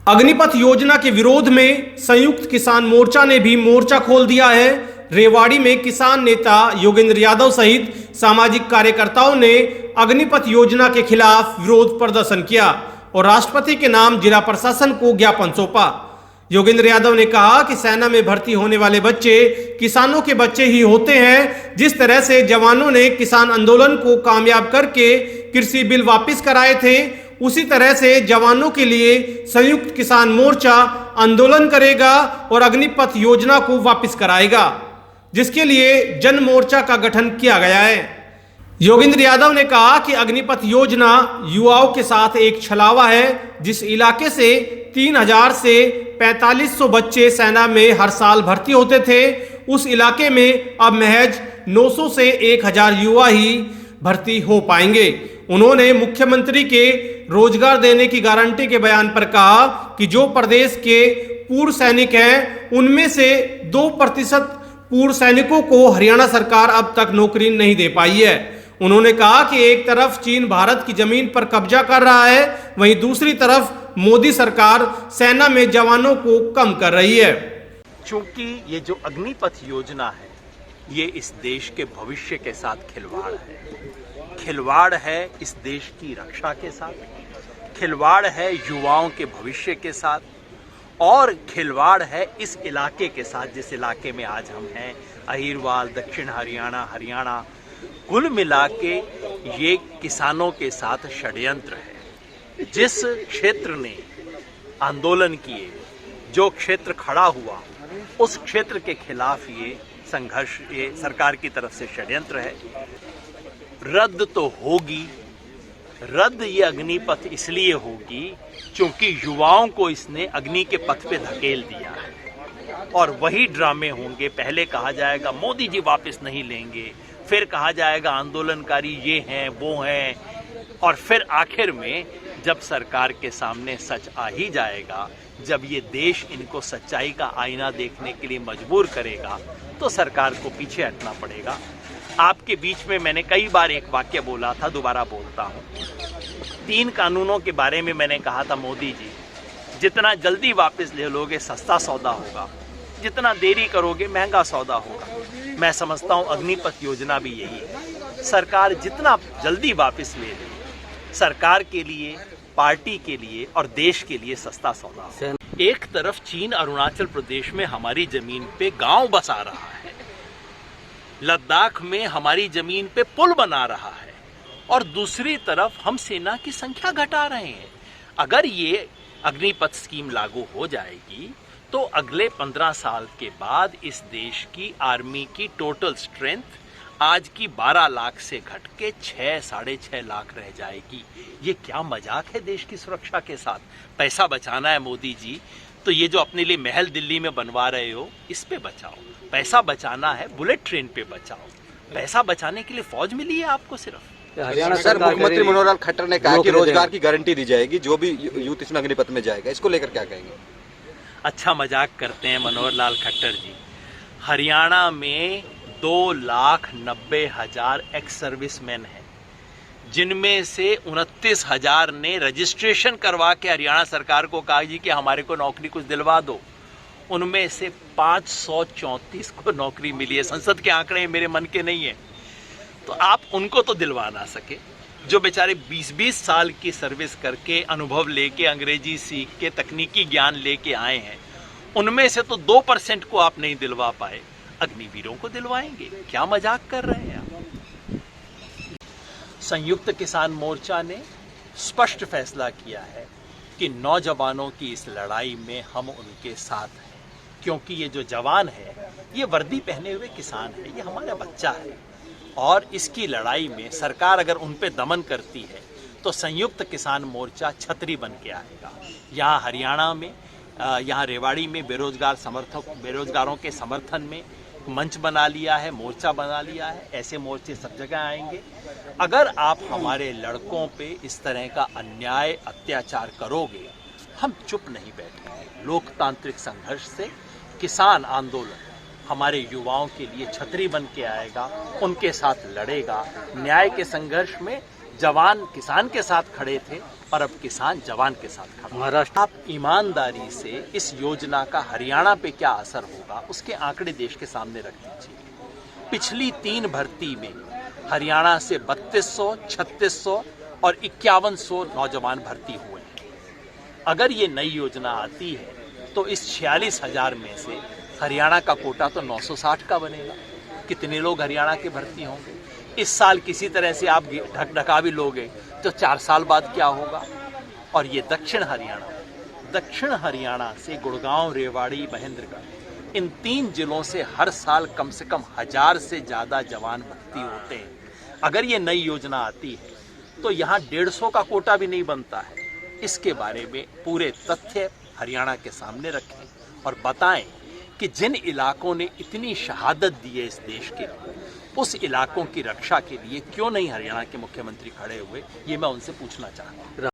अग्निपथ योजना के विरोध में संयुक्त किसान मोर्चा ने भी मोर्चा खोल दिया है। रेवाड़ी में किसान नेता योगेंद्र यादव सहित सामाजिक कार्यकर्ताओं ने अग्निपथ योजना के खिलाफ विरोध प्रदर्शन किया और राष्ट्रपति के नाम जिला प्रशासन को ज्ञापन सौंपा। योगेंद्र यादव ने कहा कि सेना में भर्ती होने वाले बच्चे किसानों के बच्चे ही होते हैं। जिस तरह से जवानों ने किसान आंदोलन को कामयाब करके कृषि बिल वापस कराए थे, उसी तरह से जवानों के लिए संयुक्त किसान मोर्चा आंदोलन करेगा और अग्निपथ योजना को वापस कराएगा, जिसके लिए जन मोर्चा का गठन किया गया है। योगेंद्र यादव ने कहा कि अग्निपथ योजना युवाओं के साथ एक छलावा है। जिस इलाके से 3000 से 4500 बच्चे सेना में हर साल भर्ती होते थे, उस इलाके में अब महज 900 से 1000 युवा ही भर्ती हो पाएंगे। उन्होंने मुख्यमंत्री के रोजगार देने की गारंटी के बयान पर कहा कि जो प्रदेश के पूर्व सैनिक हैं, उनमें से 2% पूर्व सैनिकों को हरियाणा सरकार अब तक नौकरी नहीं दे पाई है। उन्होंने कहा कि एक तरफ चीन भारत की जमीन पर कब्जा कर रहा है, वहीं दूसरी तरफ मोदी सरकार सेना में जवानों को कम कर रही है। क्योंकि ये जो अग्निपथ योजना है, ये इस देश के भविष्य के साथ खिलवाड़ है। खिलवाड़ है इस देश की रक्षा के साथ, खिलवाड़ है युवाओं के भविष्य के साथ, और खिलवाड़ है इस इलाके के साथ जिस इलाके में आज हम हैं, अहिरवाल, दक्षिण हरियाणा, कुल मिला के ये किसानों के साथ षड्यंत्र है। जिस क्षेत्र ने आंदोलन किए, जो क्षेत्र खड़ा हुआ, उस क्षेत्र के खिलाफ ये संघर्ष, ये सरकार की तरफ से षड्यंत्र है। रद्द तो होगी, रद्द ये अग्निपथ इसलिए होगी क्योंकि युवाओं को इसने अग्नि के पथ पे धकेल दिया है और वही ड्रामे होंगे। पहले कहा जाएगा मोदी जी वापस नहीं लेंगे, फिर कहा जाएगा आंदोलनकारी ये हैं वो हैं, और फिर आखिर में जब सरकार के सामने सच आ ही जाएगा, जब ये देश इनको सच्चाई का आईना देखने के लिए मजबूर करेगा, तो सरकार को पीछे हटना पड़ेगा। आपके बीच में मैंने कई बार एक वाक्य बोला था, दोबारा बोलता हूँ। 3 कानूनों के बारे में मैंने कहा था, मोदी जी जितना जल्दी वापस ले लोगे सस्ता सौदा होगा, जितना देरी करोगे महंगा सौदा होगा। मैं समझता हूँ अग्निपथ योजना भी यही है। सरकार जितना जल्दी वापस ले ले, सरकार के लिए, पार्टी के लिए और देश के लिए सस्ता सौदा है। एक तरफ चीन अरुणाचल प्रदेश में हमारी जमीन पे गांव बसा रहा है, लद्दाख में हमारी जमीन पे पुल बना रहा है, और दूसरी तरफ हम सेना की संख्या घटा रहे हैं। अगर ये अग्निपथ स्कीम लागू हो जाएगी तो अगले 15 साल के बाद इस देश की आर्मी की टोटल स्ट्रेंथ आज की 12 लाख से घट के 6-6.5 लाख रह जाएगी। ये क्या मजाक है देश की सुरक्षा के साथ? पैसा बचाना है मोदी जी, तो ये जो अपने लिए महल दिल्ली में बनवा रहे हो, इस पे बचाओ। पैसा बचाना है बुलेट ट्रेन पे बचाओ। पैसा बचाने के लिए फौज मिली है आपको सिर्फ। हरियाणा सर, मुख्यमंत्री मनोहर लाल खट्टर ने कहा कि रोजगार की गारंटी दी जाएगी जो भी यूथ इसमें अग्निपथ में जाएगा। इसको लेकर क्या कहेंगे? अच्छा मजाक करते हैं मनोहर लाल खट्टर जी। हरियाणा में 2,90,000 एक्स सर्विसमैन हैं, जिनमें से 29,000 ने रजिस्ट्रेशन करवा के हरियाणा सरकार को कहा जी कि हमारे को नौकरी कुछ दिलवा दो। उनमें से 534 को नौकरी मिली है। संसद के आंकड़े मेरे मन के नहीं है, तो आप उनको तो दिलवा ना सके। जो बेचारे 20-20 साल की सर्विस करके, अनुभव लेके, अंग्रेजी सीख के, तकनीकी ज्ञान लेके आए हैं, उनमें से तो 2% को आप नहीं दिलवा पाए। अग्निवीरों को दिलवाएंगे? क्या मजाक कर रहे हैं आप? संयुक्त किसान मोर्चा ने स्पष्ट फैसला किया है कि नौजवानों की इस लड़ाई में हम उनके साथ हैं, क्योंकि ये जो जवान है, ये वर्दी पहने हुए किसान है, ये हमारा बच्चा है, और इसकी लड़ाई में सरकार अगर उन पे दमन करती है तो संयुक्त किसान मोर्चा छतरी बन के आएगा। यहाँ हरियाणा में, यहाँ रेवाड़ी में बेरोजगारों के समर्थन में मंच बना लिया है, मोर्चा बना लिया है। ऐसे मोर्चे सब जगह आएंगे। अगर आप हमारे लड़कों पे इस तरह का अन्याय, अत्याचार करोगे, हम चुप नहीं बैठेंगे। लोकतांत्रिक संघर्ष से किसान आंदोलन हमारे युवाओं के लिए छतरी बन के आएगा, उनके साथ लड़ेगा। न्याय के संघर्ष में जवान किसान के साथ खड़े थे, और अब किसान जवान के साथ खड़ा। महाराष्ट्र, आप ईमानदारी से इस योजना का हरियाणा पे क्या असर होगा उसके आंकड़े देश के सामने रख दीजिए। पिछली 3 भर्ती में हरियाणा से 3200, 3600 और 5100 नौजवान भर्ती हुए हैं। अगर ये नई योजना आती है तो इस 46,000 में से हरियाणा का कोटा तो 960 का बनेगा। कितने लोग हरियाणा के भर्ती होंगे? इस साल किसी तरह से आप ढका भी लोगे तो 4 साल बाद क्या होगा? और ये दक्षिण हरियाणा से गुड़गांव, रेवाड़ी, महेंद्रगढ़, इन 3 जिलों से हर साल कम से कम 1000 से ज़्यादा जवान भर्ती होते हैं। अगर ये नई योजना आती है तो यहाँ 150 का कोटा भी नहीं बनता है। इसके बारे में पूरे तथ्य हरियाणा के सामने रखें और बताएं कि जिन इलाकों ने इतनी शहादत दी है इस देश के लिए, उस इलाकों की रक्षा के लिए क्यों नहीं हरियाणा के मुख्यमंत्री खड़े हुए, ये मैं उनसे पूछना चाहता हूँ।